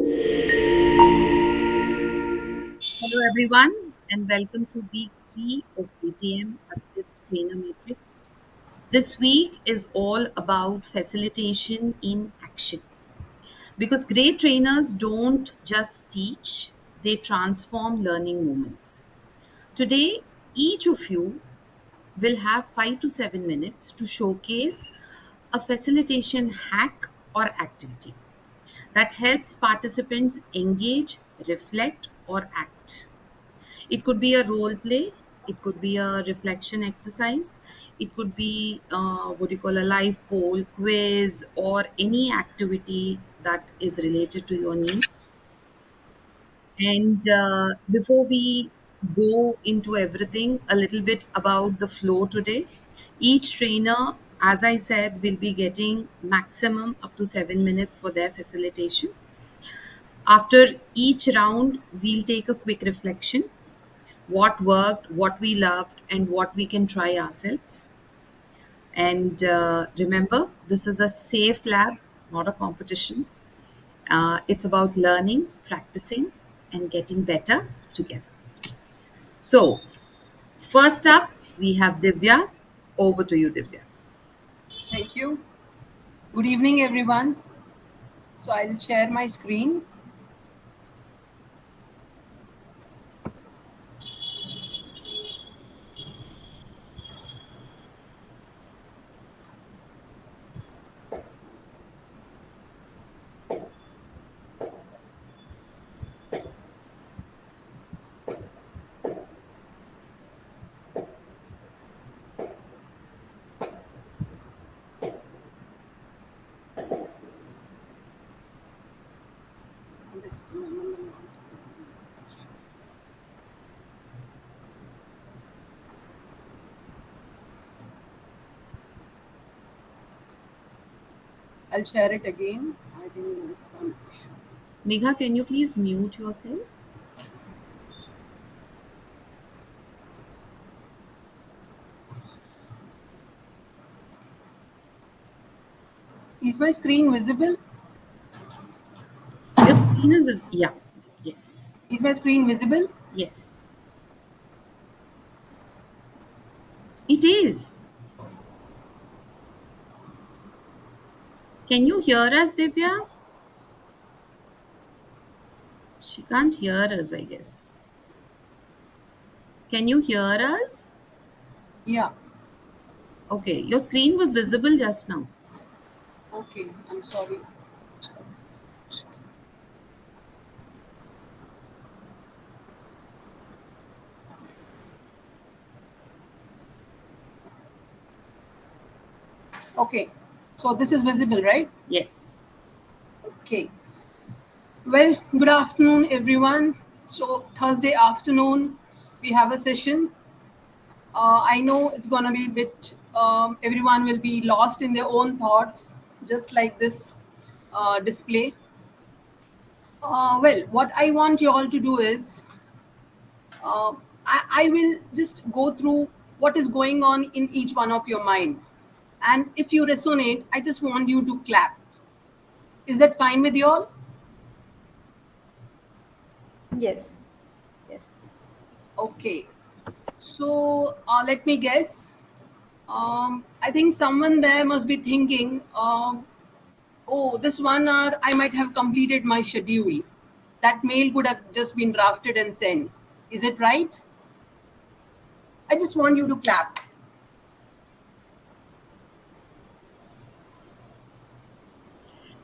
Hello, everyone, and welcome to week 3 of ATM Arpit's Trainer Matrix. This week is all about facilitation in action because great trainers don't just teach, they transform learning moments. Today, each of you will have 5 to 7 minutes to showcase a facilitation hack or activity that helps participants engage, reflect, or act. It could be a role play, it could be a reflection exercise, it could be what you call a live poll, quiz, or any activity that is related to your need. And before we go into everything, a little bit about the flow today. Each trainer, as I said, will be getting maximum up to 7 minutes for their facilitation. After each round, we'll take a quick reflection, what worked, what we loved, and what we can try ourselves. And remember, this is a safe lab, not a competition. It's about learning, practicing, and getting better together. So, first up, we have Divya. Over to you, Divya. Thank you. Good evening, everyone. So I'll share my screen. Just a moment. I'll share it again. I think there's some issue. Megha, can you please mute yourself? Is my screen visible? Your screen is yeah, yes, Is my screen visible? yes, it is. Can you hear us, Divya? She can't hear us, I guess. Can you hear us? Yeah. Okay, your screen was visible just now. Okay. I'm sorry. Okay. So this is visible, right? Yes. Okay. Well, good afternoon, everyone. So Thursday afternoon, we have a session. I know it's going to be a bit, everyone will be lost in their own thoughts, just like this display. Well, what I want you all to do is, uh, I will just go through what is going on in each one of your mind. And if you resonate, I just want you to clap. Is that fine with you all? Yes, yes. Okay. So let me guess. I think someone there must be thinking, oh, this 1 hour I might have completed my schedule. That mail could have just been drafted and sent. Is it right? I just want you to clap.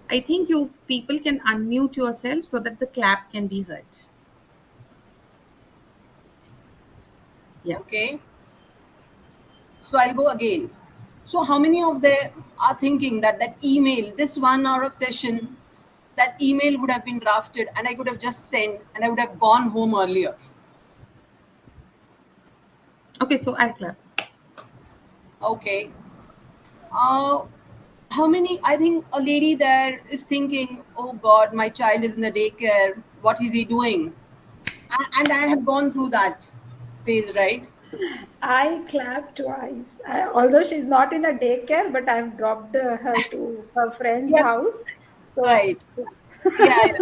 I think you people can unmute yourself so that the clap can be heard. Yeah. Okay. So I'll go again. So how many of them are thinking that that email, this 1 hour of session, that email would have been drafted and I could have just sent and I would have gone home earlier? Okay, so I'll clap. Okay. Uh, how many? I think a lady there is thinking, oh God, my child is in the daycare. What is he doing? And I have gone through that phase, right? I clapped twice. Although she's not in a daycare, but I've dropped her to her friend's Yeah, house. So, right. Right.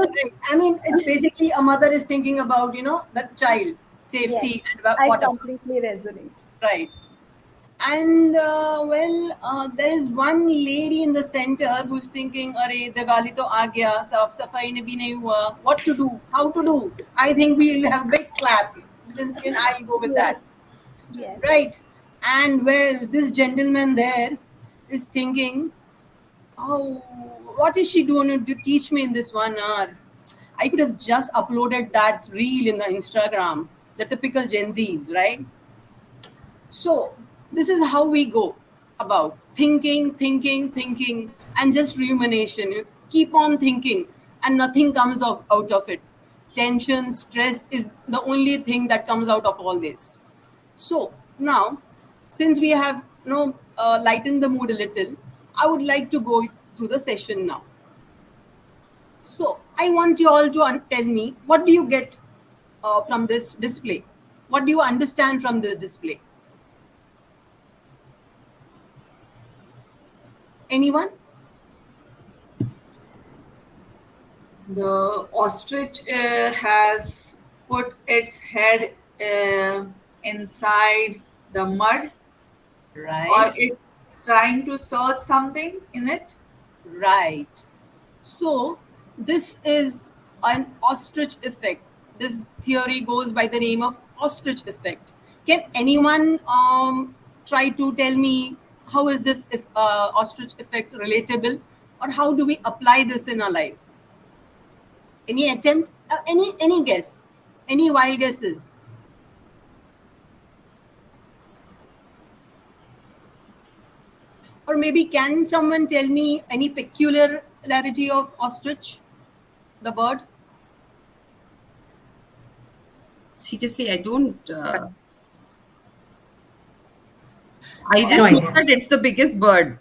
I mean, it's basically a mother is thinking about, the child's safety Yes, and I whatever. completely resonate. Right. And there is one lady in the center who's thinking, "Arey, Diwali to aa gaya, saaf safai ne bhi nahi hua. What to do? How to do?" I think we'll have a big clap since I'll go with that. Yes, yes. Right. And this gentleman there is thinking, "Oh, what is she doing to teach me in this 1 hour? I could have just uploaded that reel in the Instagram." The typical Gen Zs, right? So, this is how we go about thinking, thinking, thinking, and just rumination. You keep on thinking, and nothing comes out of it. Tension, stress is the only thing that comes out of all this. So, now, since we have lightened the mood a little, I would like to go through the session now. So, I want you all to tell me, what do you get from this display? What do you understand from the display? Anyone? The ostrich has put its head inside the mud, or Right, it's trying to search something in it. right. So, this is an ostrich effect. This theory goes by the name of ostrich effect. Can anyone try to tell me how is this ostrich effect relatable, or how do we apply this in our life? Any attempt? Any guess? Any wild guesses? Or maybe can someone tell me any peculiarity of ostrich, the bird? Seriously, I don't. I No just know idea. that it's the biggest bird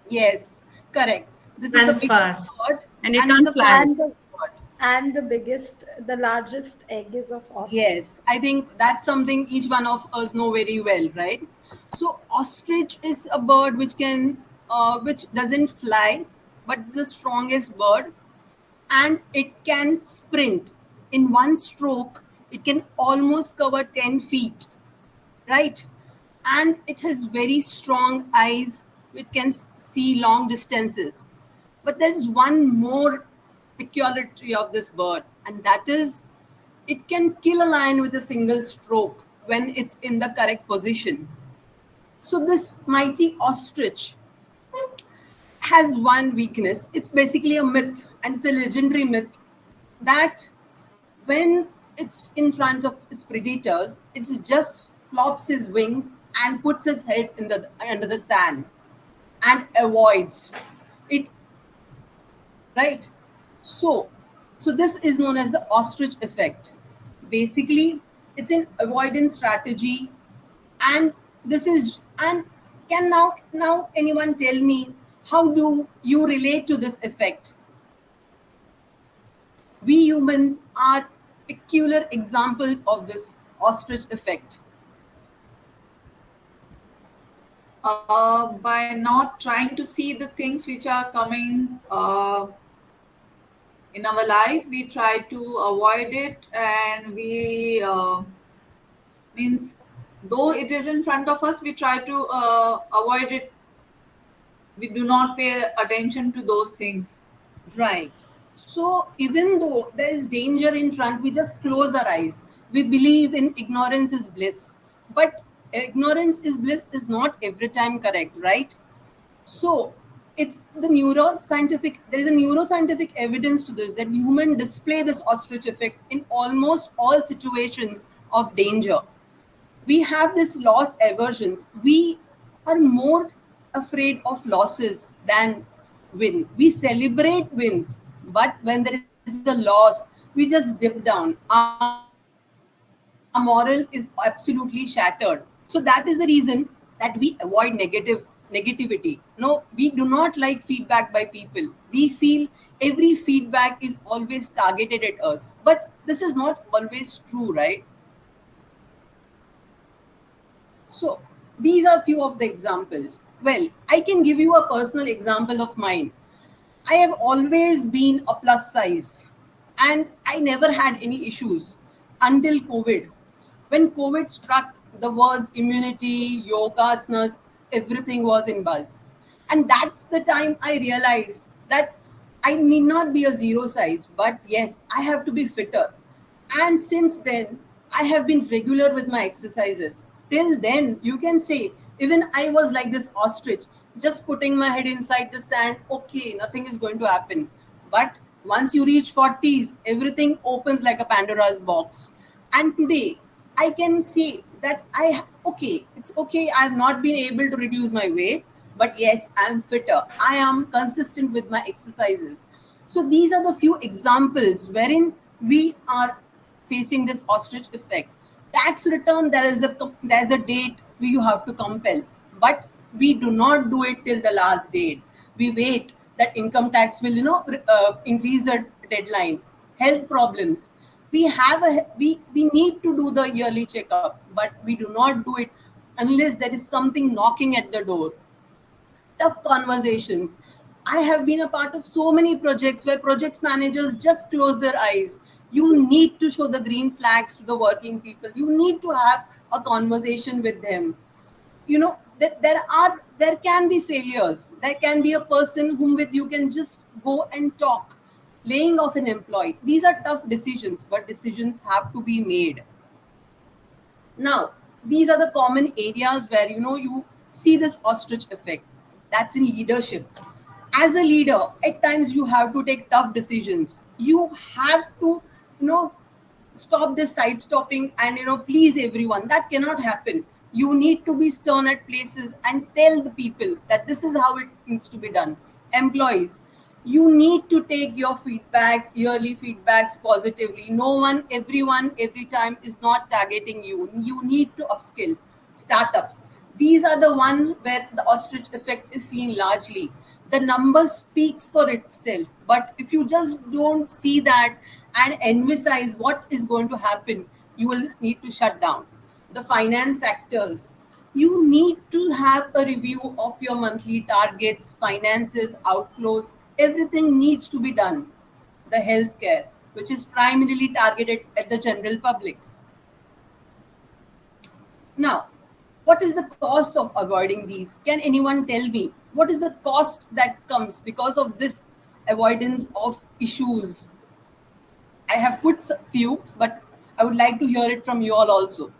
Yes, correct. This is the Runs biggest fast. bird and it and is can't the fly. And fastest the bird. and the largest egg is of ostrich. Yes, I think that's something each one of us know very well, right? So ostrich is a bird which doesn't fly, but the strongest bird, and it can sprint in one stroke. It can almost cover 10 feet, right? And it has very strong eyes which can see long distances. But there is one more peculiarity of this bird, and that is it can kill a lion with a single stroke when it's in the correct position. So this mighty ostrich has one weakness. It's basically a myth, and it's a legendary myth that when it's in front of its predators, it just flops his wings and puts its head in the under the sand and avoids it. Right. So, so this is known as the ostrich effect. Basically, it's an avoidance strategy, and this is and can now anyone tell me how do you relate to this effect? We humans are peculiar examples of this ostrich effect. By not trying to see the things which are coming in our life, we try to avoid it, and we means though it is in front of us, we try to avoid it. We do not pay attention to those things. Right. So even though there is danger in front, we just close our eyes. We believe in ignorance is bliss. But ignorance is bliss is not every time correct, right? So it's the neuroscientific, there is a neuroscientific evidence to this that humans display this ostrich effect in almost all situations of danger. We have this loss aversions. We are more afraid of losses than win. We celebrate wins, but when there is a loss, we just dip down. Our moral is absolutely shattered. So that is the reason that we avoid negativity. No, we do not like feedback by people. We feel every feedback is always targeted at us. But this is not always true, right? So these are few of the examples. Well, I can give you a personal example of mine. I have always been a plus size and I never had any issues until COVID. When COVID struck, the words immunity, yoga asanas, everything was in buzz. And that's the time I realized that I need not be a zero size, but yes, I have to be fitter. And since then, I have been regular with my exercises. Till then, you can say, even I was like this ostrich, just putting my head inside the sand, okay, nothing is going to happen. But once you reach 40s, everything opens like a Pandora's box. And today, I can say that okay, it's okay, I have not been able to reduce my weight, but yes, I am fitter. I am consistent with my exercises. So these are the few examples wherein we are facing this ostrich effect. Tax return, there is a date where you have to compel, but we do not do it till the last date. We wait that income tax will increase the deadline. Health problems, we need to do the yearly checkup, but we do not do it unless there is something knocking at the door. Tough conversations. I have been a part of so many projects where projects managers just close their eyes. You need to show the green flags to the working people. You need to have a conversation with them. You know that there can be failures. There can be a person whom with you can just go and talk. Laying off an employee. These are tough decisions, but decisions have to be made. Now, these are the common areas where you see this ostrich effect. That's in leadership. As a leader, at times you have to take tough decisions. You have to, stop this sidestepping and please everyone. That cannot happen. You need to be stern at places and tell the people that this is how it needs to be done. Employees, you need to take your feedbacks, yearly feedbacks positively. No one, everyone, every time is not targeting you. You need to upskill. Startups, these are the one where the ostrich effect is seen largely. The number speaks for itself, but if you just don't see that and emphasize what is going to happen, you will need to shut down. The finance sectors, you need to have a review of your monthly targets, finances, outflows. Everything needs to be done. The healthcare, which is primarily targeted at the general public. Now, what is the cost of avoiding these? Can anyone tell me what is the cost that comes because of this avoidance of issues? I have put few, but I would like to hear it from you all also.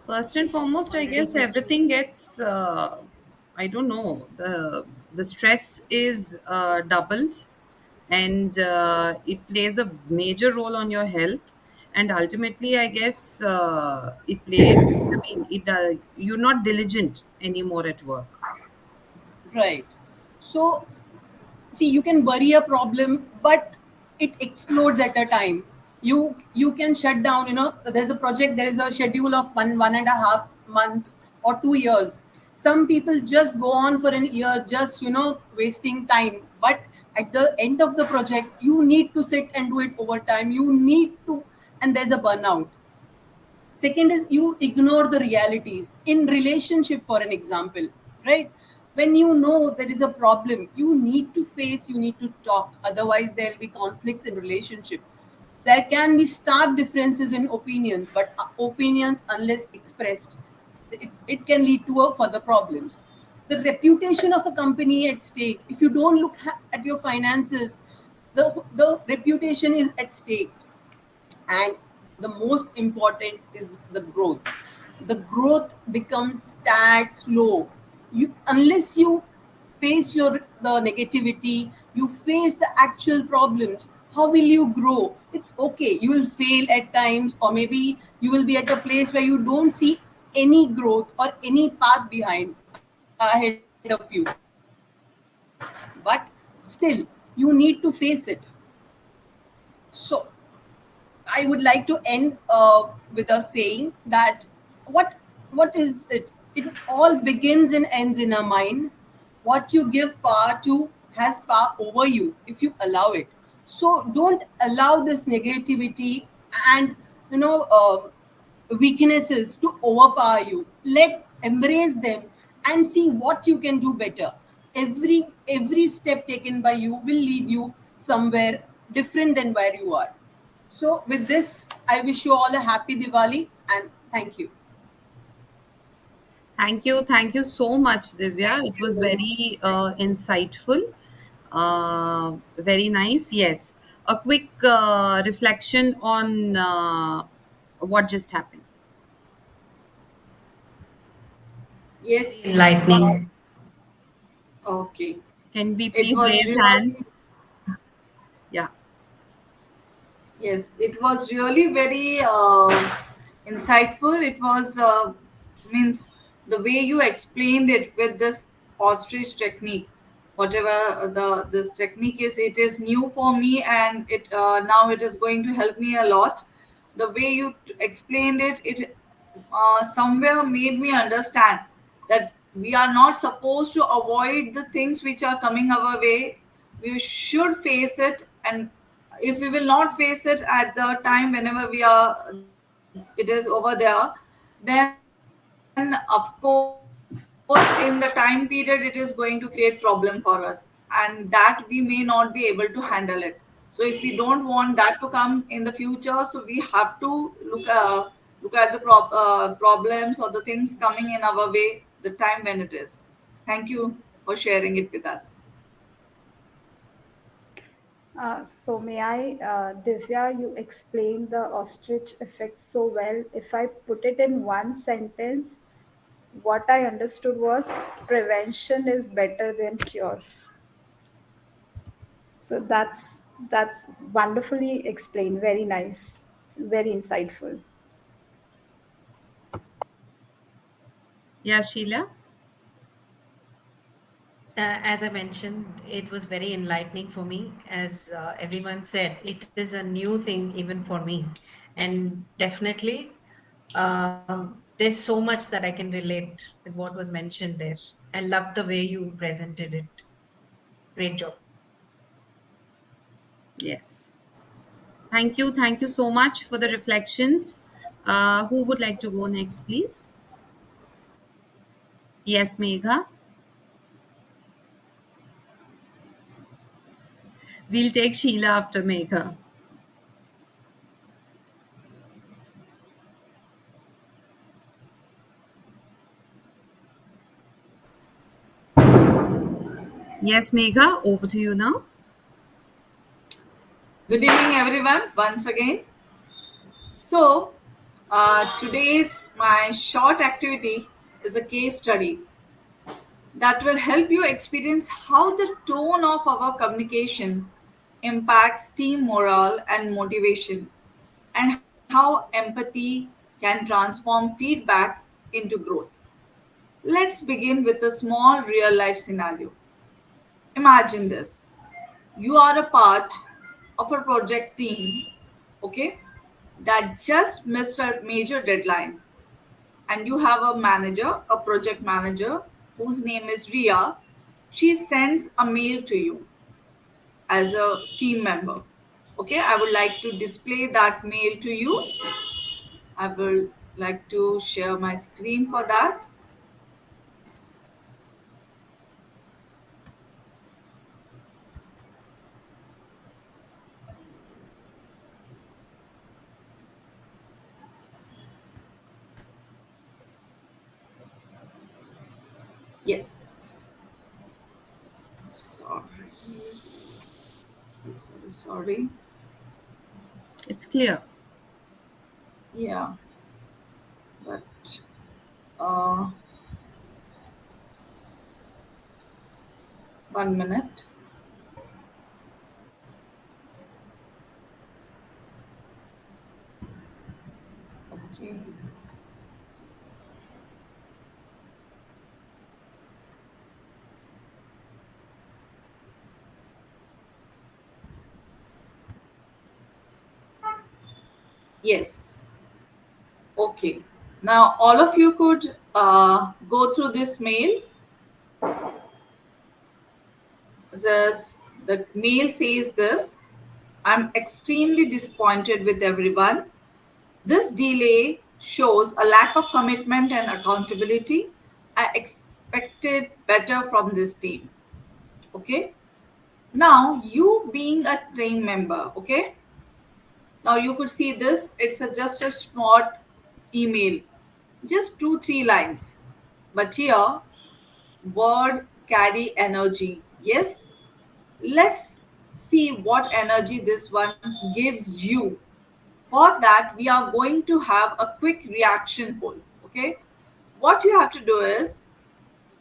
First and foremost, I guess everything gets, I don't know, the stress is doubled, and it plays a major role on your health. And ultimately, I guess it plays, I mean, you're not diligent anymore at work. Right. So, see, you can bury a problem, but it explodes at a time. You can shut down. There's a project. There is a schedule of 1.5 months or 2 years. Some people just go on for an year, just wasting time. But at the end of the project, you need to sit and do it over time. You need to, and there's a burnout. Second is you ignore the realities in relationship, for an example, right? When you know there is a problem, you need to face, you need to talk. Otherwise, there will be conflicts in relationship. There can be stark differences in opinions, but opinions, unless expressed, it can lead to further problems. The reputation of a company at stake. If you don't look at your finances, the reputation is at stake. And the most important is the growth. The growth becomes that slow. You, unless you face the negativity, you face the actual problems, how will you grow? It's okay, you will fail at times, or maybe you will be at a place where you don't see any growth or any path behind ahead of you, but still you need to face it. So I would like to end with a saying that what what is it? It all begins and ends in our mind. What you give power to has power over you if you allow it. So don't allow this negativity and you know uh, weaknesses to overpower you. Let embrace them and see what you can do better. Every step taken by you will lead you somewhere different than where you are. So with this, I wish you all a happy Diwali and thank you. Thank you so much, Divya. It was very insightful, very nice. Yes, a quick reflection on what just happened. Yes. Enlightening. Okay. Can we It please was raise really, hands? Yeah. yes, it was really very insightful. It was means the way you explained it with this ostrich technique, whatever the this technique is, it is new for me, and it now it is going to help me a lot. The way you explained it, it somewhere made me understand that we are not supposed to avoid the things which are coming our way. We should face it, and if we will not face it at the time whenever we are it is over there, then of course in the time period it is going to create problem for us, and that we may not be able to handle it. So if we don't want that to come in the future, so we have to look at the problems or the things coming in our way the time when it is. Thank you for sharing it with us. So may I, Divya, you explained the ostrich effect so well. If I put it in one sentence, what I understood was prevention is better than cure. So that's wonderfully explained. Very nice, very insightful. Yeah, Sheila. As I mentioned, it was very enlightening for me. As everyone said, it is a new thing even for me. And definitely, there's so much that I can relate with what was mentioned there. I love the way you presented it. Great job. Yes. Thank you. Thank you so much for the reflections. Who would like to go next, please? Yes, Megha. We'll take Sheila after Megha. Yes, Megha, over to you now. Good evening everyone once again. So today's my short activity is a case study that will help you experience how the tone of our communication impacts team morale and motivation, and how empathy can transform feedback into growth. Let's begin with a small real life scenario. Imagine this: you are a part of a project team, okay, that just missed a major deadline, and you have a manager, a project manager, whose name is Ria. She sends a mail to you as a team member. Okay, I would like to display that mail to you. I will like to share my screen for that. Yes. Sorry. Sorry. It's clear. Yeah, but uh, 1 minute. Okay. Yes. Okay. Now all of you could go through this mail. Just the mail says this: I'm extremely disappointed with everyone. This delay shows a lack of commitment and accountability. I expected expected better from this team. Okay. Now, you being a team member, okay? Now you could see this, it's just a short email, just 2 3 lines. But here, word carry energy. Yes, let's see what energy this one gives you. For that, we are going to have a quick reaction poll. Okay, what you have to do is,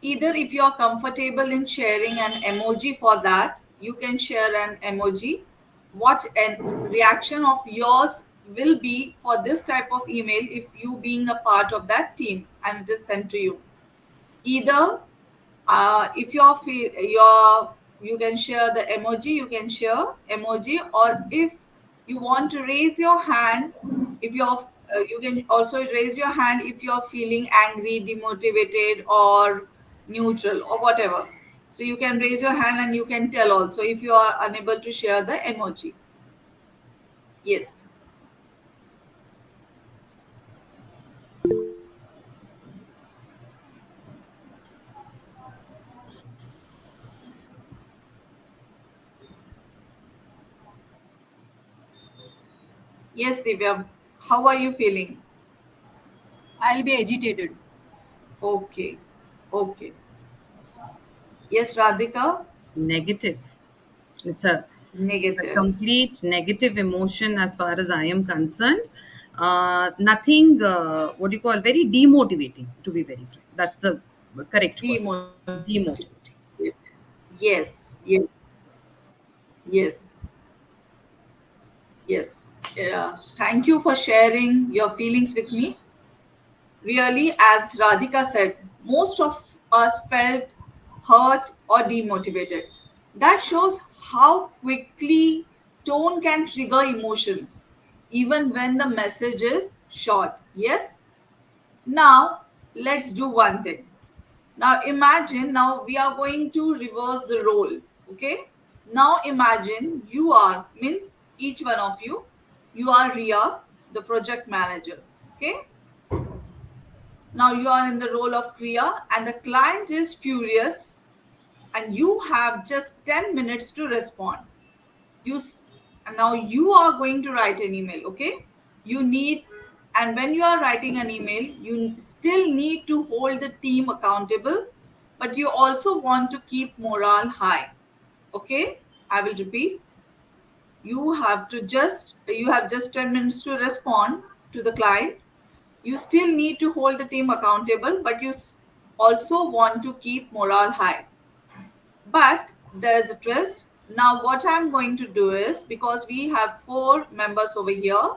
either if you are comfortable in sharing an emoji for that, you can share an emoji. What an reaction of yours will be for this type of email if you being a part of that team and it is sent to you. Either if you're you can share the emoji, you can share emoji, or if you want to raise your hand, if you're you can also raise your hand if you're feeling angry, demotivated, or neutral, or whatever. So you can raise your hand and you can tell also if you are unable to share the emoji. Yes. Yes, Divya, how are you feeling? I'll be agitated. Okay. Okay. Yes, Radhika. Negative. It's a it's a Negative. complete negative emotion as far as I am concerned. Nothing, what do you call, very demotivating, to be very frank. That's the correct word. Demotivated. Demotivating. Yes, yes, yes, yes. Yeah. Thank you for sharing your feelings with me. Really, as Radhika said, most of us felt hurt or demotivated. That shows how quickly tone can trigger emotions, even when the message is short. Yes? Now, let's do one thing. Now, imagine, now we are going to reverse the role. Okay? Now, imagine you are, means each one of you are Ria, the project manager. Okay? Now you are in the role of Kriya, and the client is furious, and you have just 10 minutes to respond. You s- and now you are going to write an email, okay? You need, and when you are writing an email, you still need to hold the team accountable, but you also want to keep morale high. Okay? I will repeat. You have just 10 minutes to respond to the client. You still need to hold the team accountable, but also want to keep morale high. But there's a twist. Now, what I'm going to do is, because we have 4 members over here,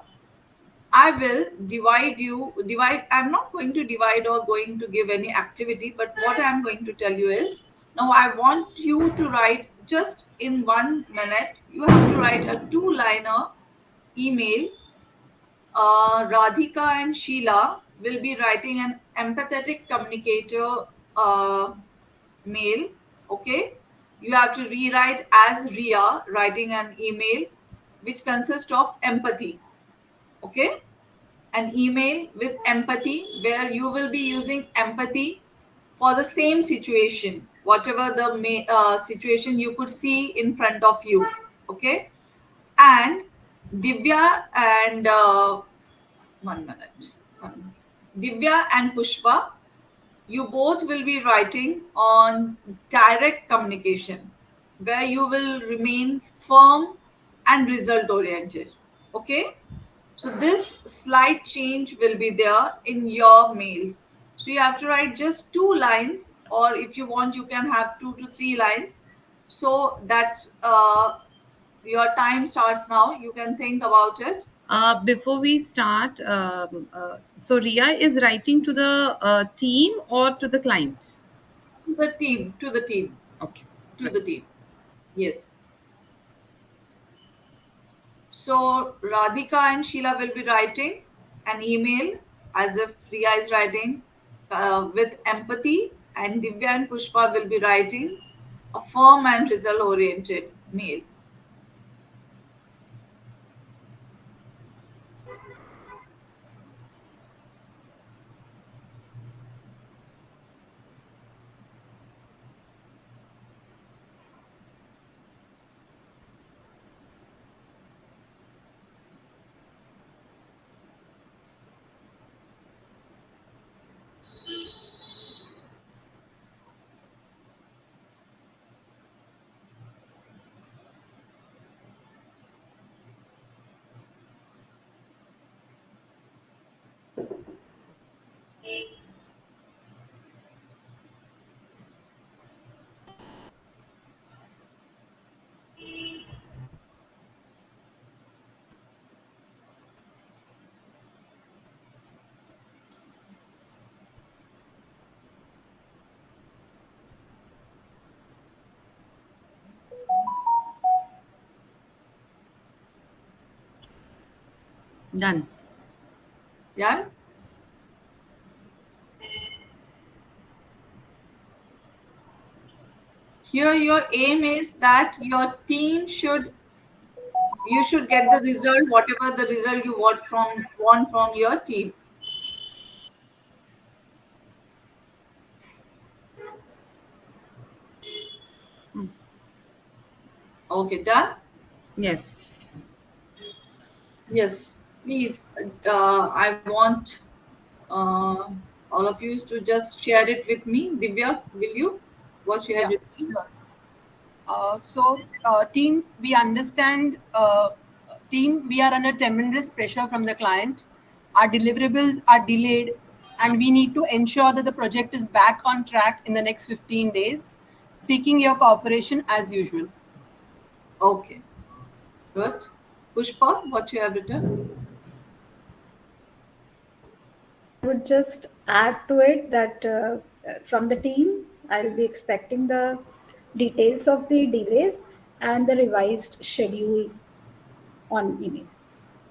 I will divide. I'm not going to divide or going to give any activity, but what I'm going to tell you is, now I want you to write just in 1 minute. You have to write a two-liner email. Radhika and Sheila will be writing an empathetic communicator mail. Okay, you have to rewrite as Ria writing an email which consists of empathy. Okay, an email with empathy where you will be using empathy for the same situation, whatever the situation you could see in front of you. Okay, and Divya and 1 minute. Divya and Pushpa, you both will be writing on direct communication, where you will remain firm and result oriented. Okay? So, this slight change will be there in your mails. So, you have to write just 2 lines, or if you want, you can have 2 to 3 lines. So, that's your time starts now. You can think about it. Before we start, so Ria is writing to the team or to the client? To the team, to the team, Okay. to Right. the team. Yes. So Radhika and Sheila will be writing an email as if Riya is writing with empathy, and Divya and Pushpa will be writing a firm and result oriented mail. Done. Yeah. Here, your aim is that your team should you should get the result, whatever the result you want from your team. Okay, done. Yes. Yes, please. I want uh, all of you to just share it with me. Divya, will you? What share Yeah, with me? sure. Team, we understand, team, we are under tremendous pressure from the client. Our deliverables are delayed, and we need to ensure that the project is back on track in the next 15 days. Seeking your cooperation as usual. Okay, good. Pushpa, what you have written? I would just add to it that from the team, I'll be expecting the details of the delays and the revised schedule on email.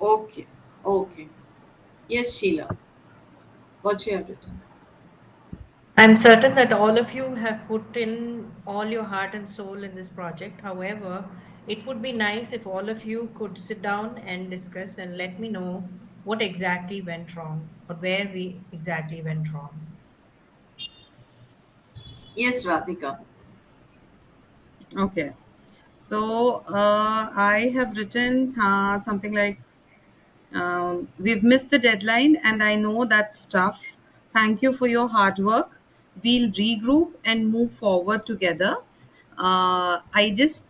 Okay, okay. Yes, Sheila, what you have written? I'm certain that all of you have put in all your heart and soul in this project. However, it would be nice if all of you could sit down and discuss and let me know what exactly went wrong or where we exactly went wrong. Yes, Radhika. Okay. So I have written something like, we've missed the deadline, and I know that's tough. Thank you for your hard work. We'll regroup and move forward together. I just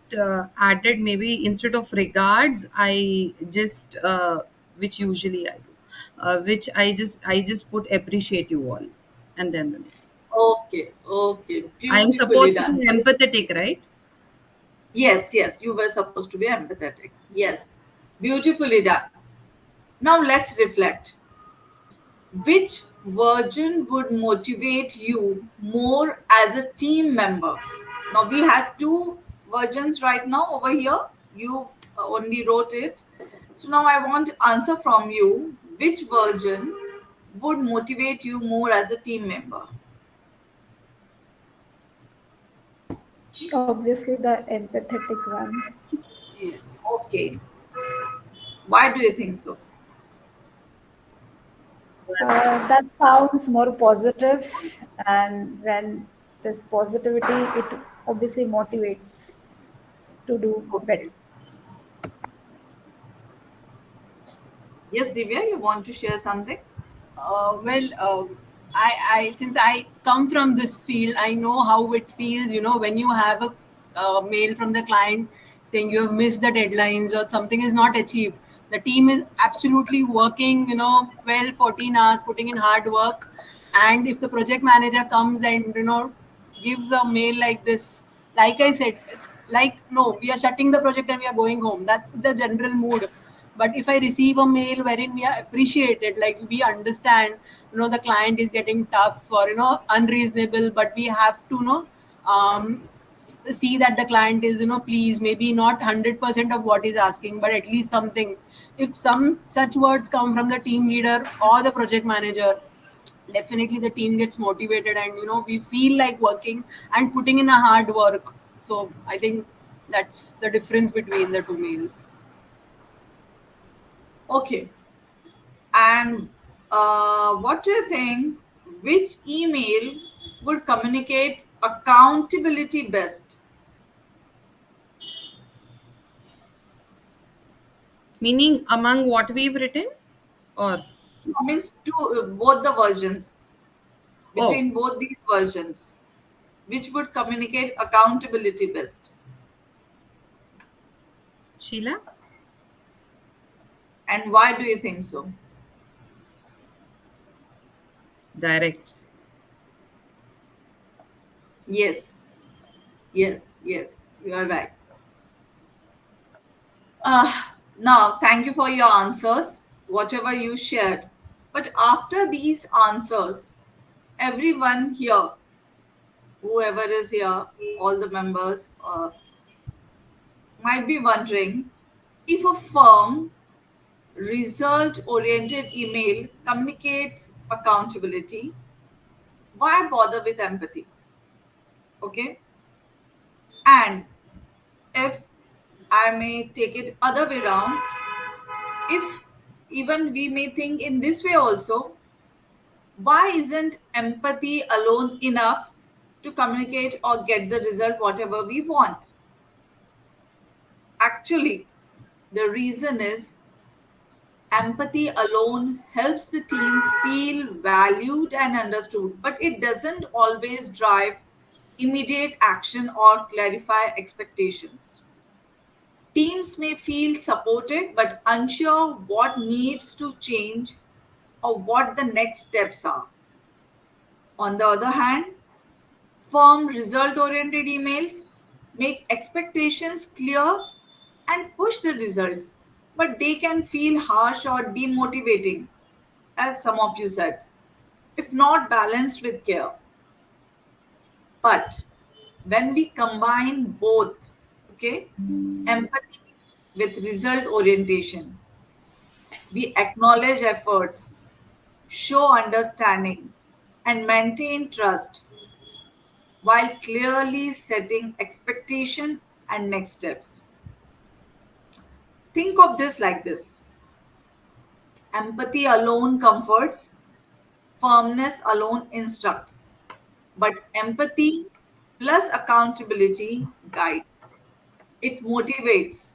added, maybe instead of regards, I just which usually I do, which I just put appreciate you all, and then the name. Okay, okay. I am Beautifully supposed to done. be empathetic, right? Yes, yes, you were supposed to be empathetic. Yes, beautifully done. Now let's reflect. Which version would motivate you more as a team member? Now we had two versions right now over here. You only wrote it. So now I want answer from you. Which version would motivate you more as a team member? Obviously, the empathetic one. Yes. Okay. Why do you think so? That sounds more positive, and when this positivity, it obviously motivates to do better. Okay. Yes, Divya, you want to share something? Well, I since I come from this field, I know how it feels. You know, when you have a mail from the client saying you have missed the deadlines or something is not achieved, the team is absolutely working. You know, 12, 14 hours, putting in hard work, and if the project manager comes and gives a mail like this, like I said, it's like no, we are shutting the project and we are going home. That's the general mood. But if I receive a mail wherein we are appreciated, like we understand, the client is getting tough or unreasonable, but we have to see that the client is please, maybe not 100% of what he's asking, but at least something. If some such words come from the team leader or the project manager, definitely the team gets motivated, and we feel like working and putting in a hard work. So I think that's the difference between the two mails. Okay. And what do you think? Which email would communicate accountability best? Meaning among what we've written, or Means to both the versions, oh, between both these versions, which would communicate accountability best? Sheila, And why do you think so? direct. Yes, yes, yes, you are right. Now, thank you for your answers, whatever you shared. But after these answers, everyone here, whoever is here, all the members, might be wondering if a firm result oriented email communicates accountability. Why bother with empathy? Okay. And if I may take it other way around, if even we may think in this way also, why isn't empathy alone enough to communicate or get the result whatever we want? Actually, the reason is empathy alone helps the team feel valued and understood, but it doesn't always drive immediate action or clarify expectations. Teams may feel supported but unsure what needs to change or what the next steps are. On the other hand, firm result oriented emails make expectations clear and push the results, but they can feel harsh or demotivating, as some of you said, if not balanced with care. But when we combine both, okay, empathy with result orientation, we acknowledge efforts, show understanding, and maintain trust while clearly setting expectation and next steps. Think of this like this: empathy alone comforts, firmness alone instructs, but empathy plus accountability guides. It motivates,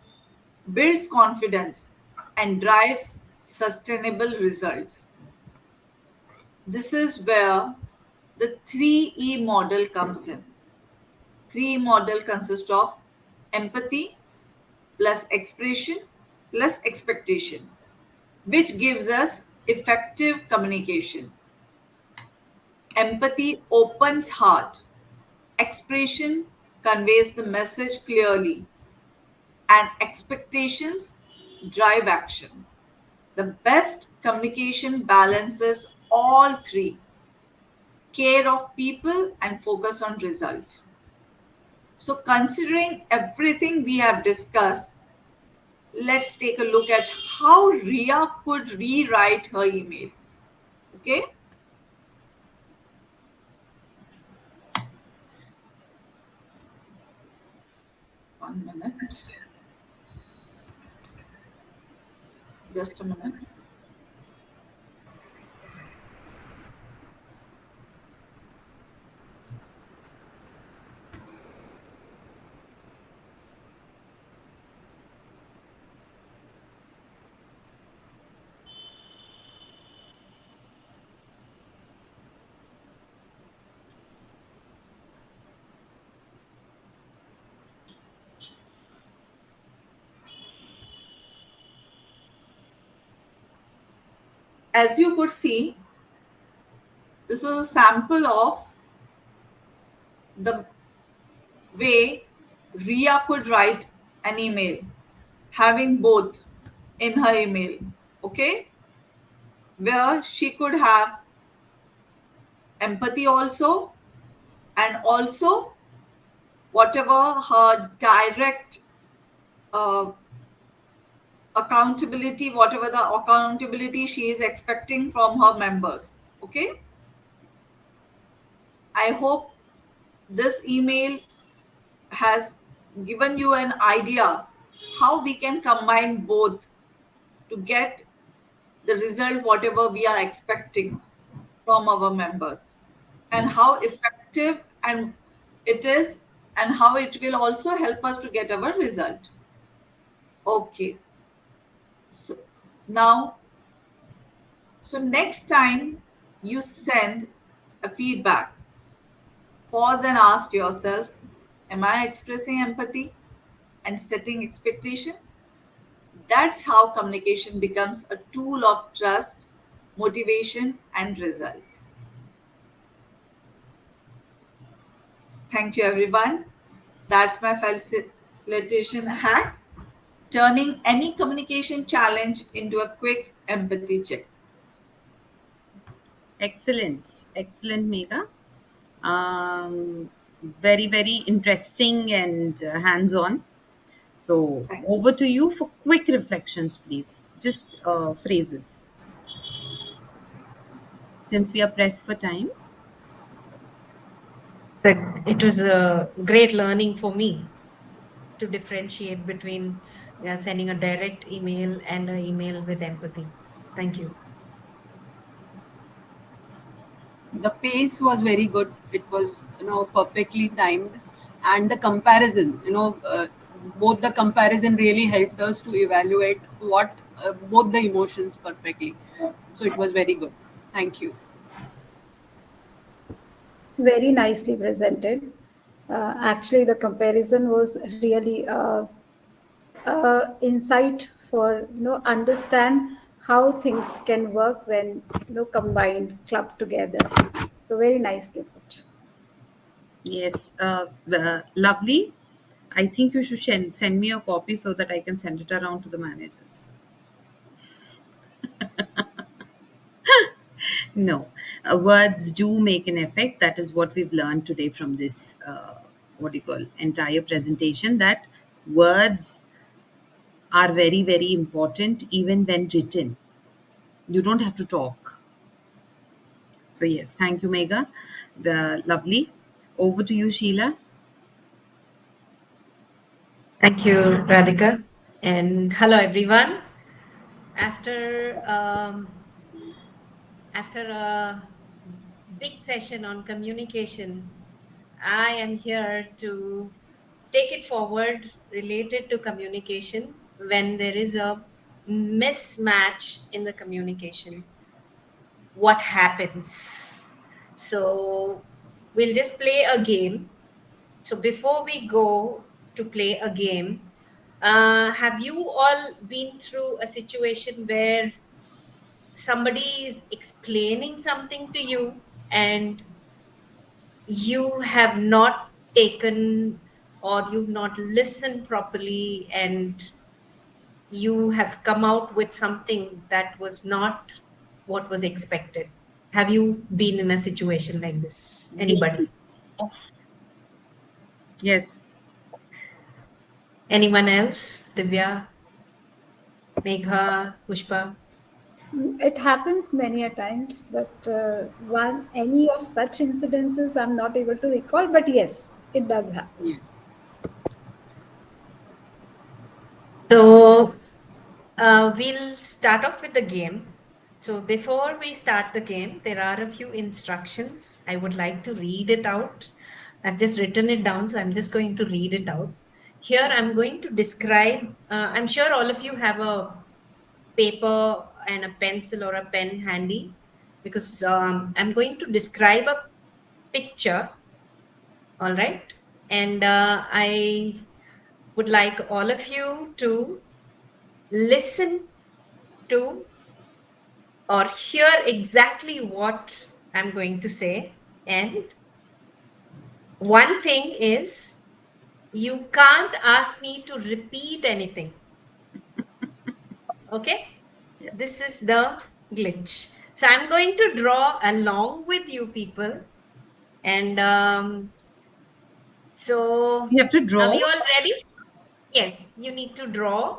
builds confidence, and drives sustainable results. This is where the 3E model comes in. 3E model consists of empathy plus expression plus expectation, which gives us effective communication. Empathy opens heart, expression conveys the message clearly, and expectations drive action. The best communication balances all three: care of people and focus on result. So, considering everything we have discussed, let's take a look at how Ria could rewrite her email. Okay, 1 minute, just a minute. As you could see, this is a sample of the way Ria could write an email, having both in her email, okay, where she could have empathy also, and also whatever her direct uh, accountability, whatever the accountability she is expecting from her members. Okay, I hope this email has given you an idea how we can combine both to get the result whatever we are expecting from our members, and how effective and it is, and how it will also help us to get our result. Okay, so now, so next time you send a feedback, pause and ask yourself, am I expressing empathy and setting expectations? That's how communication becomes a tool of trust, motivation, and result. Thank you, everyone. That's my facilitation hack, turning any communication challenge into a quick empathy check. Excellent. Excellent, Megha. Very, very interesting and hands on. So Thank you. over to you for quick reflections, please. Just phrases, since we are pressed for time. So it was a great learning for me to differentiate between sending a direct email and an email with empathy. Thank you. The pace was very good. It was, perfectly timed, and the comparison, both the comparison really helped us to evaluate what both the emotions perfectly. So it was very good. Thank you. Very nicely presented. Actually, the comparison was really insight for understand how things can work when combined, clubbed together. So very nicely put. Yes, lovely. I think you should send me a copy so that I can send it around to the managers. No, words do make an effect. That is what we've learned today from this, what do you call, entire presentation, that words are very, very important even when written. You don't have to talk. So, yes, thank you, Megha. Lovely. Over to you, Sheila. Thank you, Radhika. And hello, everyone. After after a big session on communication, I am here to take it forward related to communication when there is a mismatch in the communication. What happens? So we'll just play a game. So before we go to play a game, have you all been through a situation where somebody is explaining something to you and you have not taken or you've not listened properly and you have come out with something that was not what was expected? Have you been in a situation like this? Guilty. Anybody? Yes. Anyone else? Divya, Megha, Pushpa? It happens many a times, but one any of such incidences I'm not able to recall. But yes, it does happen. Yes. So we'll start off with the game. So before we start the game, there are a few instructions. I would like to read it out. I've just written it down, so I'm just going to read it out. Here, I'm going to describe. I'm sure all of you have a paper and a pencil or a pen handy because I'm going to describe a picture. All right. And I would like all of you to listen to or hear exactly what I'm going to say. And one thing is, you can't ask me to repeat anything. Okay? Yeah. This is the glitch. So I'm going to draw along with you people. And so You have to are draw. we all ready? Yes, you need to draw.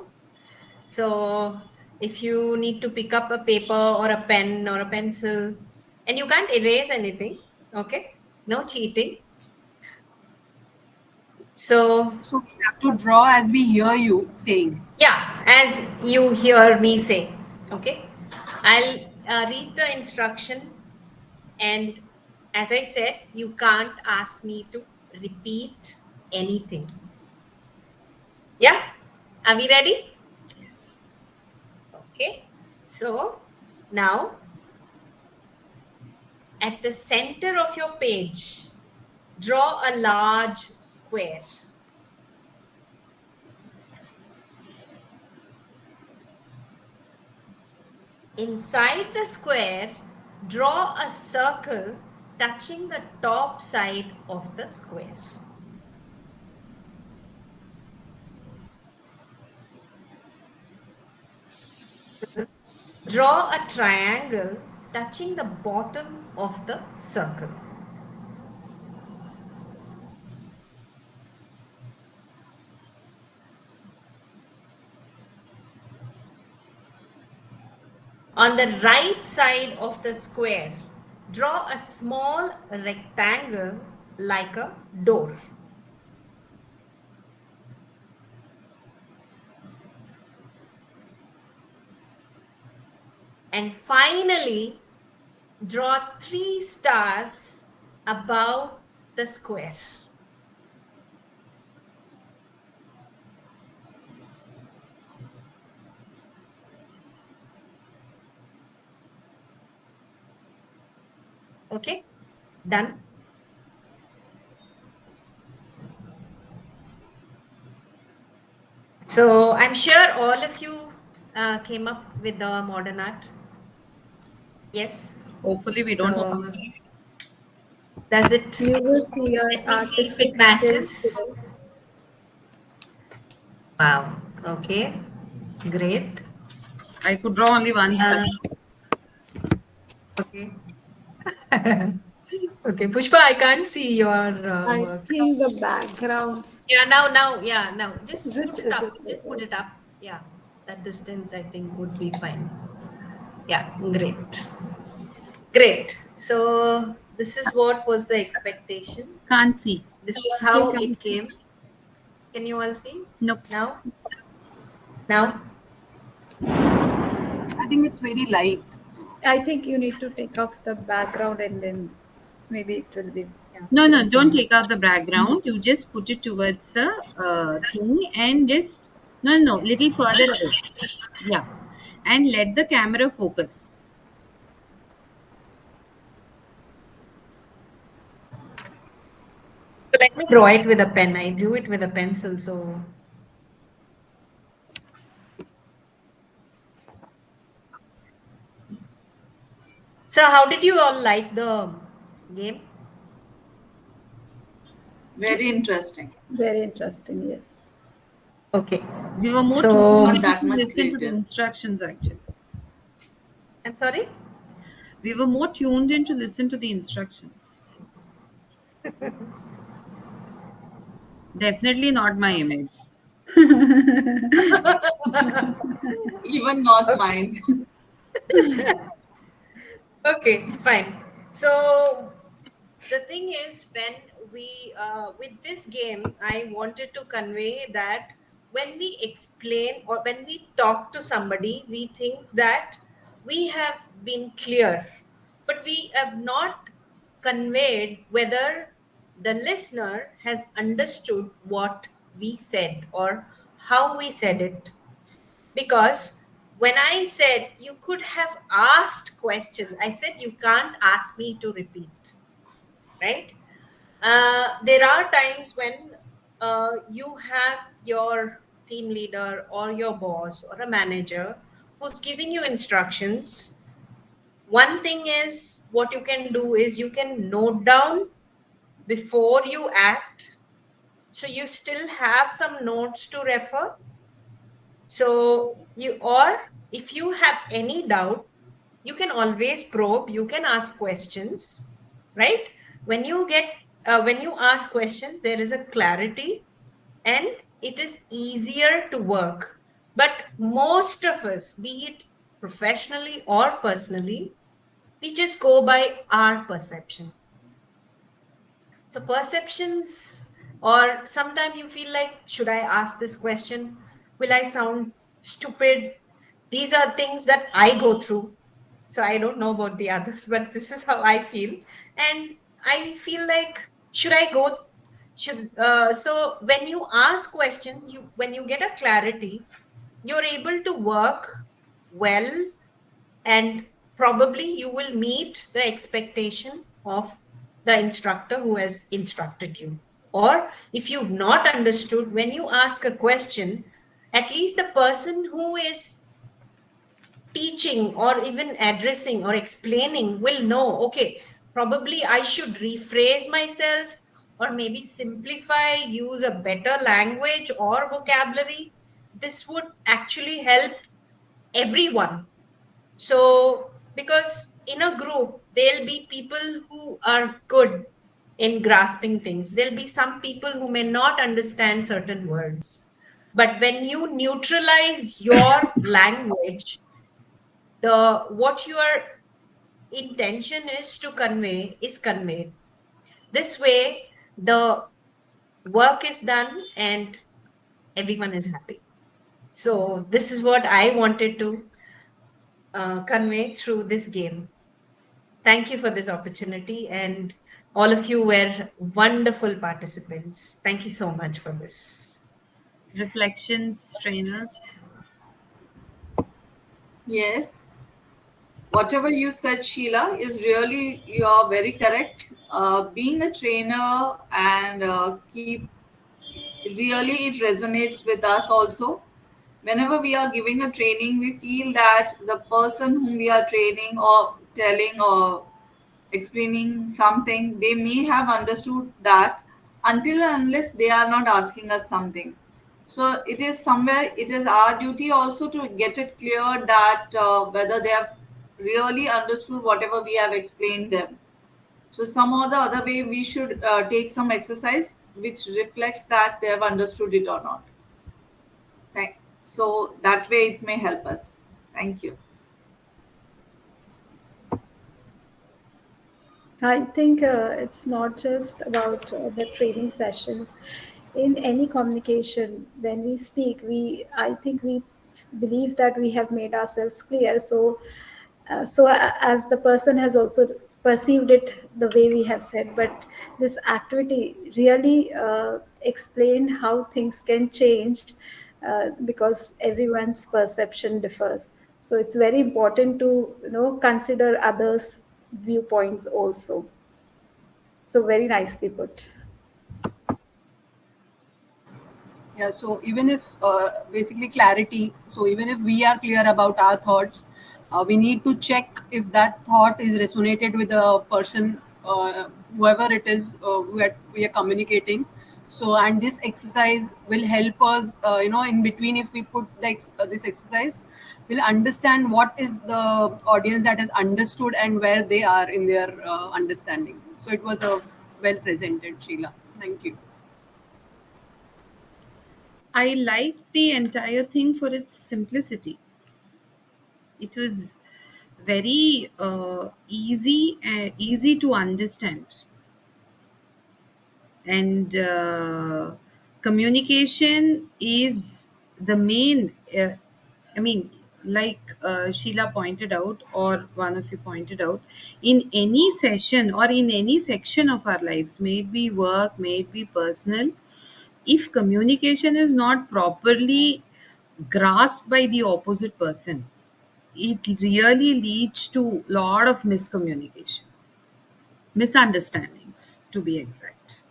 So if you need to pick up a paper or a pen or a pencil, and you can't erase anything, okay? No cheating. So, So we have to draw as we hear you saying. yeah, as you hear me say, okay? I'll read the instruction, and as I said, you can't ask me to repeat anything. Yeah? Are we ready? Yes. Okay. So now at the center of your page, draw a large square. Inside the square, draw a circle touching the top side of the square. Draw a triangle touching the bottom of the circle. On the right side of the square, draw a small rectangle like a door. And finally, draw 3 stars above the square. Okay, done. So I'm sure all of you came up with the modern art. Yes. Hopefully, we don't. So does it? You will see your Let me see if artistic it skills matches. today. Wow. Okay. Great. I could draw only one side. Okay. Okay, Pushpa, I can't see your I work. think the background Yeah, now. is Just it put it is up. it Just put okay? it up. Yeah, that distance I think would be fine. Yeah, great. Great. So this is what was the expectation. Can't see. This is Still how can't it see. came. Can you all see? Nope. Now? Now? I think it's very light. I think you need to take off the background and then maybe it will be yeah. No, no, don't take out the background. You just put it towards the thing and just, no, no, little further away. Yeah. And let the camera focus. So let me draw it with a pen. I drew it with a pencil, so how did you all like the game? Very interesting. Very interesting, yes. Okay. We were more So Not tuned that to much listen to the creative. instructions actually. I'm sorry? We were more tuned in to listen to the instructions. Definitely not my image. Even not Okay. mine. Okay, fine. So the thing is, when we with this game, I wanted to convey that when we explain or when we talk to somebody, we think that we have been clear, but we have not conveyed whether the listener has understood what we said or how we said it. Because when I said you could have asked questions, I said you can't ask me to repeat, right? There are times when you have your team leader or your boss or a manager who's giving you instructions. One thing is what you can do is you can note down before you act, so you still have some notes to refer. So you, or if you have any doubt, you can always probe, you can ask questions, right? When you get when you ask questions, there is a clarity and it is easier to work. But most of us, be it professionally or personally, we just go by our perception. So perceptions, or sometimes you feel like, should I ask this question? Will I sound stupid? These are things that I go through. So I don't know about the others, but this is how I feel. And I feel like, should I go? Should so when you ask questions, you when you get a clarity, you're able to work well, and probably you will meet the expectation of the instructor who has instructed you. Or if you've not understood, when you ask a question, at least the person who is teaching or even addressing or explaining will know, okay, probably I should rephrase myself or maybe simplify, use a better language or vocabulary. This would actually help everyone. So, because in a group, there'll be people who are good in grasping things. There'll be some people who may not understand certain words. But when you neutralize your language, the what your intention is to convey is conveyed. This way, the work is done and everyone is happy. So, this is what I wanted to convey through this game. Thank you for this opportunity, and all of you were wonderful participants. Thank you so much for this. Reflections, trainers. Yes. Whatever you said, Sheila, is really, you are very correct. Being a trainer and keep really it resonates with us also. Whenever we are giving a training, we feel that the person whom we are training or telling or explaining something, they may have understood that until and unless they are not asking us something. So it is somewhere, it is our duty also to get it clear that whether they have really understood whatever we have explained them. So some or the other way we should take some exercise which reflects that they have understood it or not. So that way it may help us. Thank you. I think it's not just about the training sessions. In any communication, when we speak, I think we believe that we have made ourselves clear. So as the person has also perceived it the way we have said, but this activity really explained how things can change because everyone's perception differs. So it's very important to consider others' viewpoints also. So very nicely put. Yeah, so even if basically clarity, so even if we are clear about our thoughts, we need to check if that thought is resonated with the person, whoever it is we are communicating. So, and this exercise will help us, in between, if we put this exercise, we'll understand what is the audience that has understood and where they are in their understanding. So, it was a well presented, Sheila. Thank you. I liked the entire thing for its simplicity. It was very easy to understand, and communication is the main. I mean, like Sheila pointed out, or one of you pointed out, in any session or in any section of our lives, may it be work, may it be personal, if communication is not properly grasped by the opposite person, it really leads to lot of miscommunication, misunderstandings to be exact.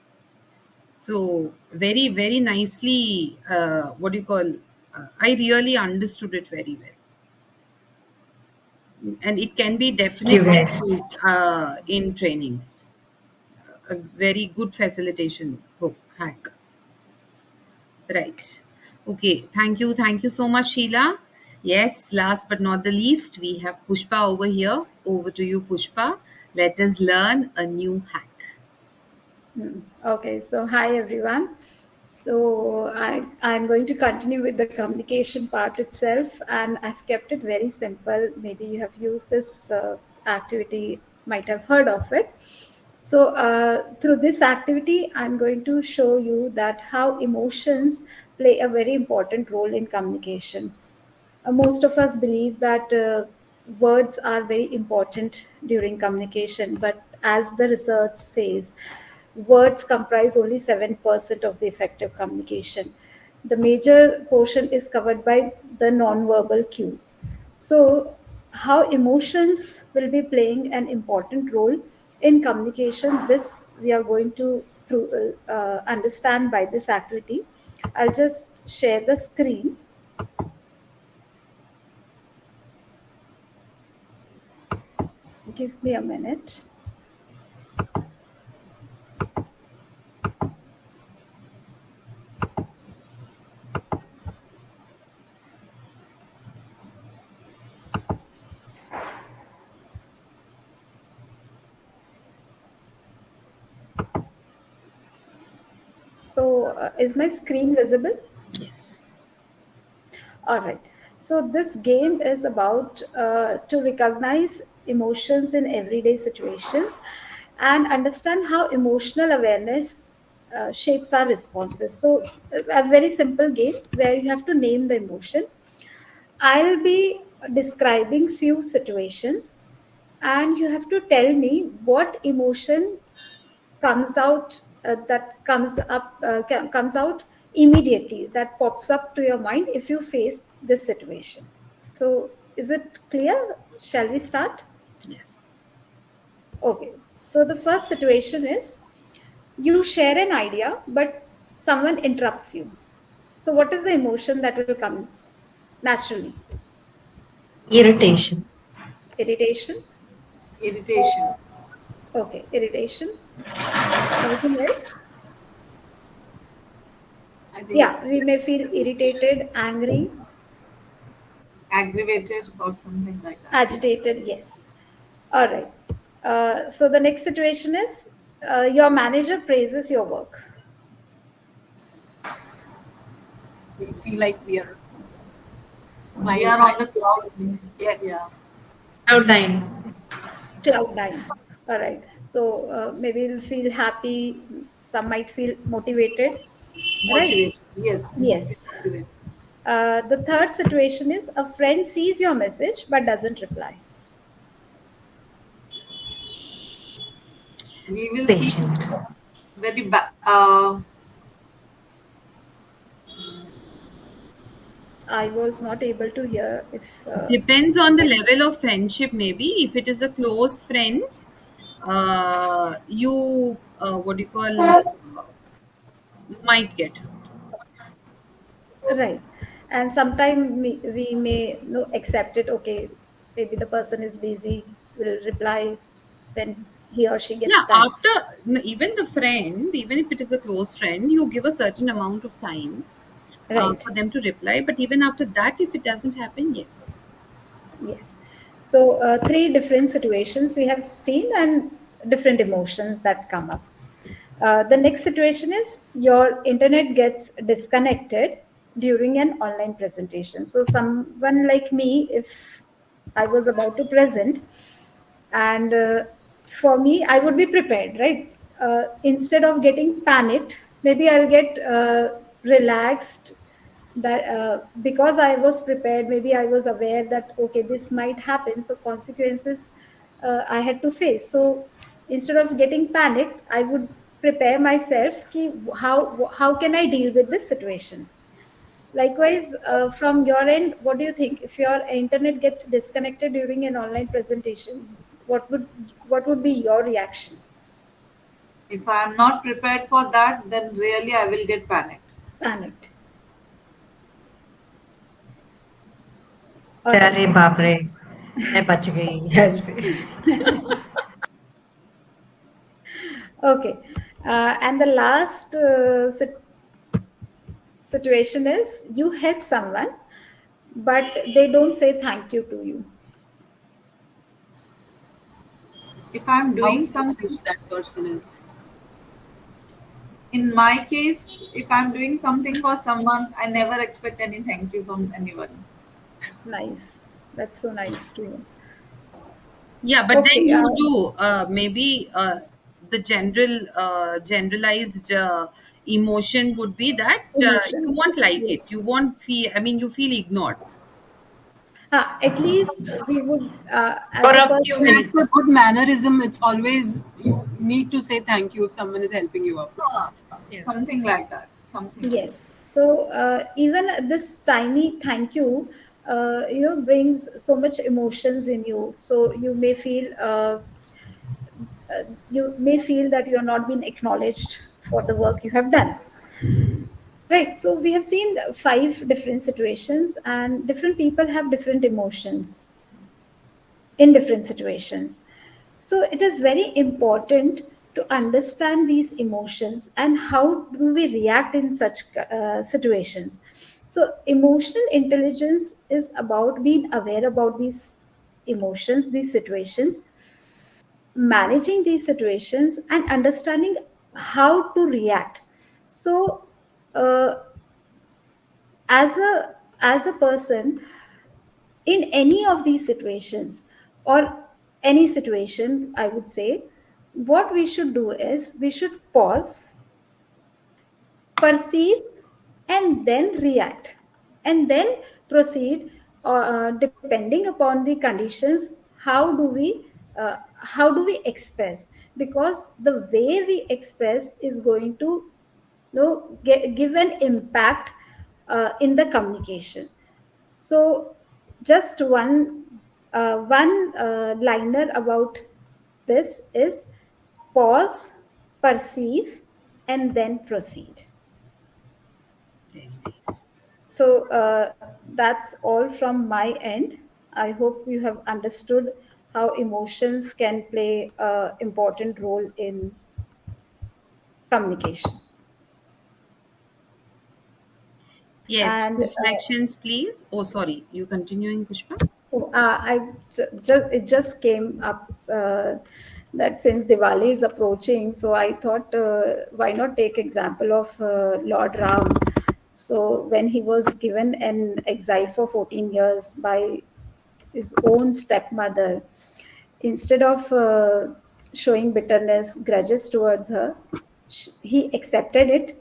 So very very nicely, what do you call, I really understood it very well, and it can be Thank you, definitely guys. used in trainings. A very good facilitation hook hack. Right. Okay. Thank you so much, Sheila. Yes, last but not the least, we have Pushpa over here. Over to you, Pushpa. Let us learn a new hack. Okay, so hi everyone. So I'm going to continue with the communication part itself, and I've kept it very simple. Maybe you have used this activity, might have heard of it. So through this activity, I'm going to show you that how emotions play a very important role in communication. Most of us believe that words are very important during communication, but as the research says, words comprise only 7% of the effective communication. The major portion is covered by the non-verbal cues. So, how emotions will be playing an important role in communication, this we are going to through understand by this activity. I'll just share the screen. Give me a minute. So, is my screen visible? Yes. All right. So this game is about to recognize emotions in everyday situations and understand how emotional awareness shapes our responses. So a very simple game where you have to name the emotion. I'll be describing few situations and you have to tell me what emotion comes out immediately, that pops up to your mind if you face this situation. So is it clear? Shall we start? Yes. Okay, so the first situation is you share an idea but someone interrupts you. So what is the emotion that will come naturally? Irritation. Irritation. Irritation. Okay, irritation. Anything else? I think Yeah, we may feel irritated, angry, Aggravated or something like that. agitated. Yes. All right. So the next situation is your manager praises your work. we feel like we are We flying are high. on the cloud. Yeah. Yes. Cloud nine. Cloud nine. All right. So maybe you'll feel happy. Some might feel motivated. Right. Motivated. Yes, we must be Yes. motivated. The third situation is a friend sees your message but doesn't reply. We will feel Patient. very bad. I was not able to hear if. Depends on the level of friendship, maybe. If it is a close friend, you, what do you call, might get hurt. Right. And sometimes we may accept it. Okay, maybe the person is busy, will reply when he or she Yeah, gets time. after even the friend, even if it is a close friend, you give a certain amount of time Right. for them to reply. But even after that, if it doesn't happen, yes. Yes. So, three different situations we have seen and different emotions that come up. The next situation is your internet gets disconnected during an online presentation. So, someone like me, if I was about to present, and for me, I would be prepared, right? Instead of getting panicked, maybe I'll get relaxed, that because I was prepared, maybe I was aware that okay, this might happen, so consequences I had to face. So instead of getting panicked, I would prepare myself ki how can I deal with this situation. Likewise, from your end, what do you think? If your internet gets disconnected during an online presentation, what would be your reaction? If I am not prepared for that, then really I will get panicked. Panicked. All right. अरे बाप रे मैं बच गई ऐसे. Okay. And the last situation is you help someone, but they don't say thank you to you. If I am How doing something, selfish that person is. in my case, if I'm doing something for someone, I never expect any thank you from anyone. Nice. That's so nice to you. Yeah, but then Okay. you do maybe the generalized emotion would be that you Emotions. won't like it. Yes. You won't feel. I mean, you feel ignored. At least we would, as For a a few person, As per minutes. good mannerism, it's always you need to say thank you if someone is helping you out. Yeah. Something like that. Something like that. yes. So even this tiny thank you, brings so much emotions in you. So you may feel that you are not being acknowledged for the work you have done. Right. So we have seen five different situations, and different people have different emotions in different situations. So it is very important to understand these emotions and how do we react in such situations. So emotional intelligence is about being aware about these emotions, these situations, managing these situations, and understanding how to react. So uh, as a person, in any of these situations, or any situation, I would say, what we should do is we should pause, perceive, and then react, and then proceed, depending upon the conditions. How do we express? Because the way we express is going to, give an impact in the communication. So just one liner about this is pause, perceive, and then proceed. Very nice. So that's all from my end. I hope you have understood how emotions can play an important role in communication. Yes, And reflections, please. Oh, sorry, you continuing, Pushpa? it just came up that since Diwali is approaching, so I thought, why not take example of Lord Ram. So when he was given an exile for 14 years by his own stepmother, instead of showing bitterness, grudges towards her, he accepted it,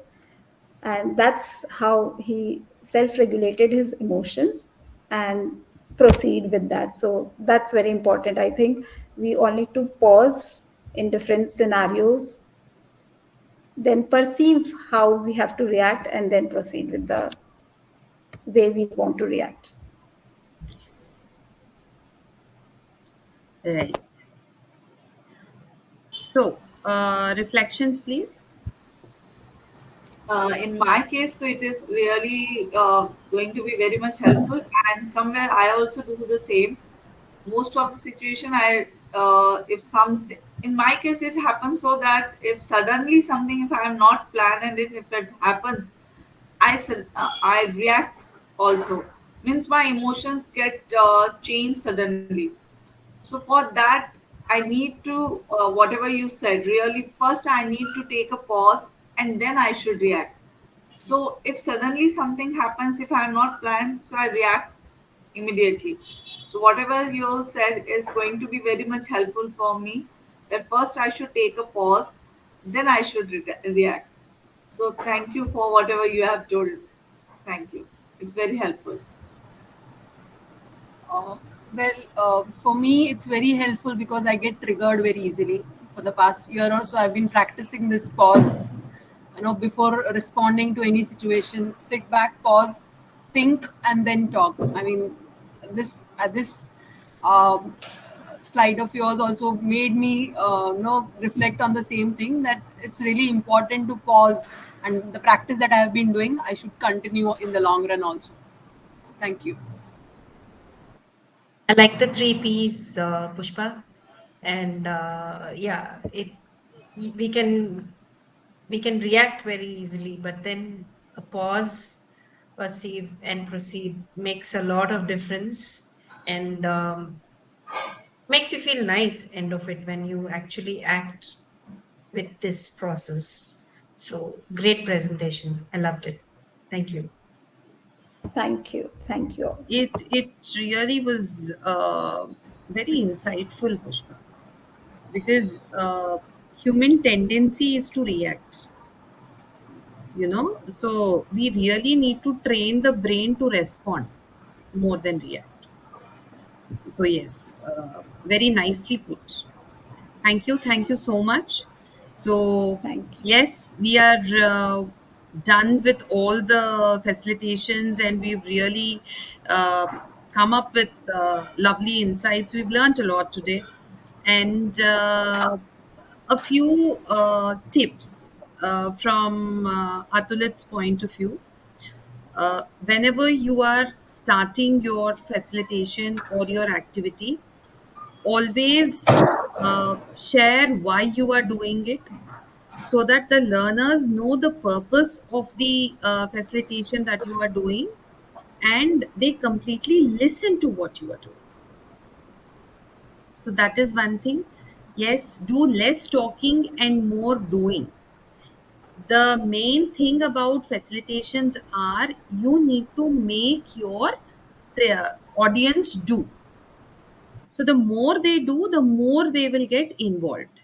and that's how he self-regulated his emotions and proceed with that. So that's very important. I think we all need to pause in different scenarios, then perceive how we have to react, and then proceed with the way we want to react. Right. So, reflections, please. In my case, so it is really going to be very much helpful, and somewhere I also do the same. Most of the situation, I if some in my case it happens so that if suddenly something, if I am not planned, and if it happens, I react also. Means my emotions get changed suddenly. So for that, I need to whatever you said. Really, first I need to take a pause, and then I should react. So if suddenly something happens, if I'm not planned, so I react immediately. So whatever you said is going to be very much helpful for me. That first I should take a pause, then I should react. So thank you for whatever you have told. Thank you. It's very helpful. Uh, for me, it's very helpful because I get triggered very easily. For the past year or so, I've been practicing this pause. Before responding to any situation, sit back, pause, think, and then talk. I mean, this um, slide of yours also made me, reflect on the same thing, that it's really important to pause, and the practice that I have been doing, I should continue in the long run also. So, thank you. I like the three P's, Pushpa, and yeah, it we can we can react very easily, but then a pause, perceive, and proceed makes a lot of difference, and makes you feel nice end of it when you actually act with this process. So great presentation. I loved it. Thank you. Thank you. Thank you all. It really was very insightful, Pushpa, because human tendency is to react. So we really need to train the brain to respond more than react. So yes, very nicely put. Thank you so much. So Thank you. yes, we are done with all the facilitations, and we've really uh, come up with lovely insights. We've learned a lot today, and a few tips from Atulit's point of view. Whenever you are starting your facilitation or your activity, always share why you are doing it, so that the learners know the purpose of the facilitation that you are doing, and they completely listen to what you are doing. So that is one thing. Yes, do less talking and more doing. The main thing about facilitations are, you need to make your audience do. So the more they do, the more they will get involved.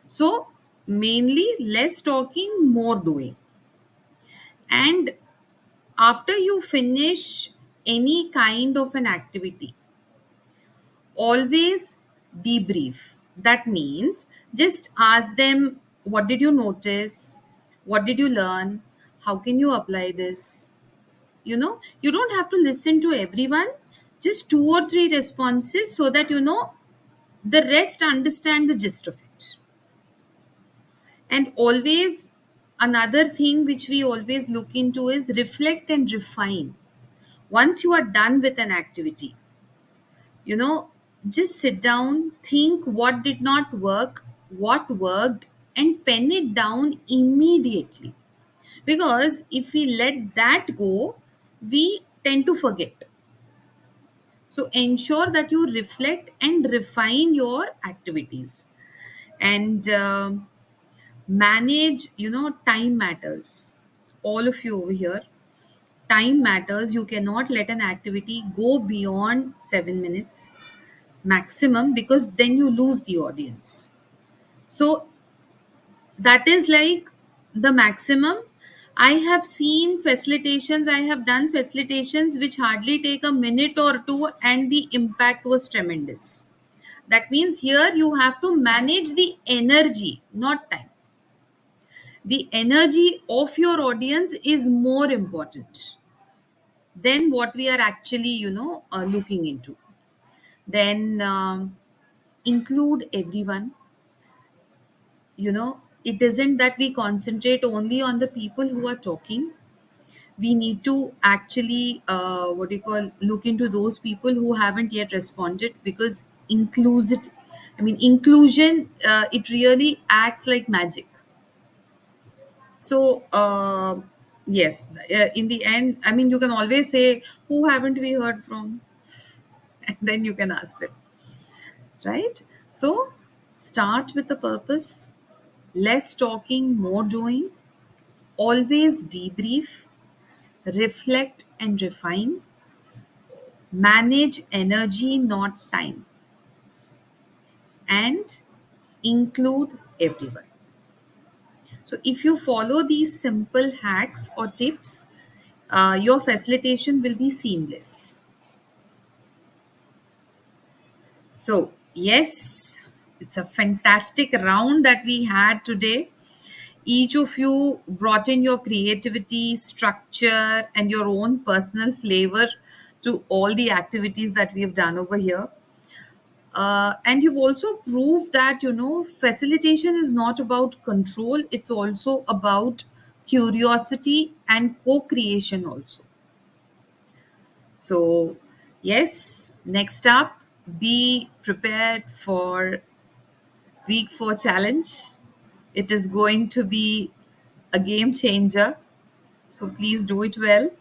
So mainly less talking, more doing. And after you finish any kind of an activity, always debrief. That means just ask them, what did you notice? What did you learn? How can you apply this? You don't have to listen to everyone, just two or three responses so that the rest understand the gist of it. And always, another thing which we always look into is reflect and refine. Once you are done with an activity, you know just sit down, think what did not work, what worked, and pen it down immediately. Because if we let that go, we tend to forget. So ensure that you reflect and refine your activities. And manage, time matters. All of you over here, time matters. You cannot let an activity go beyond 7 minutes maximum, because then you lose the audience. So that is like the maximum. I have seen facilitations, I have done facilitations which hardly take a minute or two, and the impact was tremendous. That means here you have to manage the energy, not time. The energy of your audience is more important than what we are actually looking into. Then include everyone. It isn't that we concentrate only on the people who are talking. We need to actually what do you call look into those people who haven't yet responded, because inclusion, it really acts like magic. So yes, in the end, you can always say, who haven't we heard from? And then you can ask them, right? So start with the purpose. Less talking, more doing. Always debrief, reflect and refine. Manage energy, not time. And include everyone. So if you follow these simple hacks or tips, your facilitation will be seamless. So, yes, it's a fantastic round that we had today. Each of you brought in your creativity, structure, and your own personal flavor to all the activities that we have done over here. And you've also proved that, facilitation is not about control, it's also about curiosity and co creation, also. So, yes, next up, be prepared for week 4 challenge. It is going to be a game changer. So, please do it well,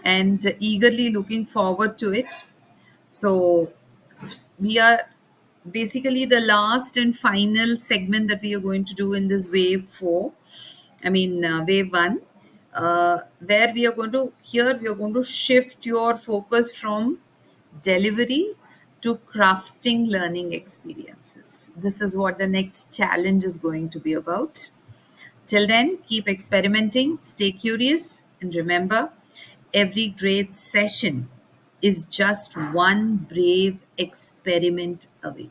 and eagerly looking forward to it. So, we are basically the last and final segment that we are going to do in this wave 4. Wave 1, where we are going to shift your focus from delivery to crafting learning experiences. This is what the next challenge is going to be about. Till then, keep experimenting, stay curious, and remember, every great session is just one brave experiment away.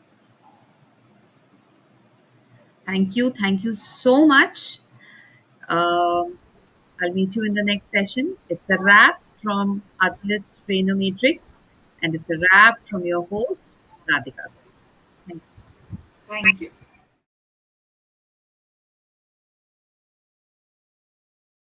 Thank you. Thank you so much. Uh, I'll meet you in the next session. It's a wrap from Athletes Trainer Matrix, and it's a wrap from your host, Radhika. Thank you. Thank you.